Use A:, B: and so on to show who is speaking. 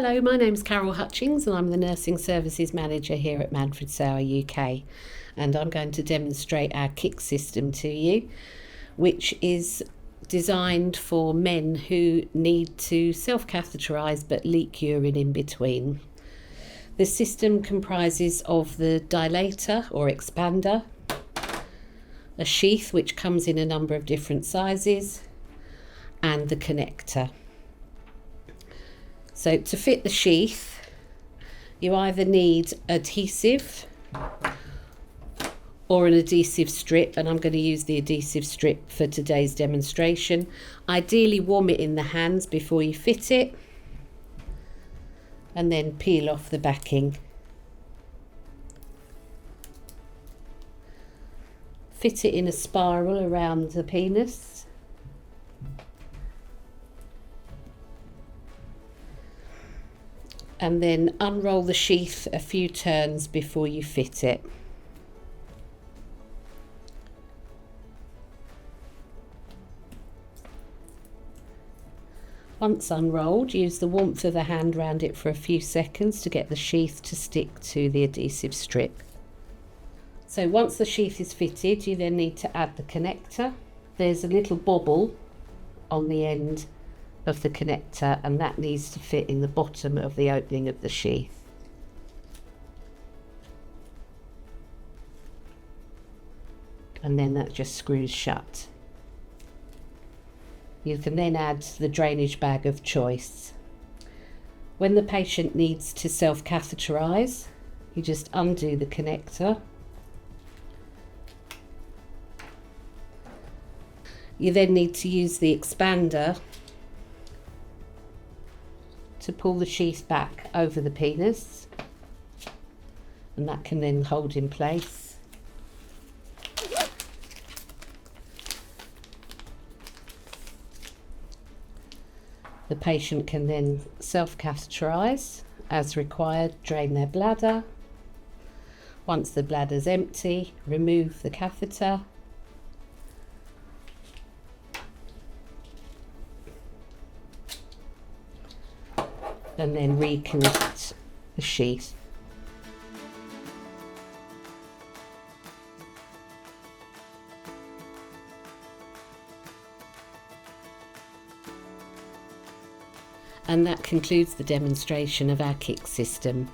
A: Hello, my name's Carol Hutchings and I'm the Nursing Services Manager here at Manfred Sauer UK, and I'm going to demonstrate our KIC-System to you, which is designed for men who need to self-catheterise but leak urine in between. The system comprises of the dilator or expander, a sheath which comes in a number of different sizes, and the connector. So to fit the sheath, you either need adhesive or an adhesive strip, and I'm going to use the adhesive strip for today's demonstration. Ideally warm it in the hands before you fit it, and then peel off the backing. Fit it in a spiral around the penis. And then unroll the sheath a few turns before you fit it. Once unrolled, use the warmth of the hand round it for a few seconds to get the sheath to stick to the adhesive strip. So once the sheath is fitted, you then need to add the connector. There's a little bobble on the end of the connector, and that needs to fit in the bottom of the opening of the sheath. And then that just screws shut. You can then add the drainage bag of choice. When the patient needs to self-catheterise, you just undo the connector. You then need to use the expander to pull the sheath back over the penis, and that can then hold in place. The patient can then self-catheterise as required, drain their bladder. Once the bladder's empty, remove the catheter. And then reconnect the sheath. And that concludes the demonstration of our KIC system.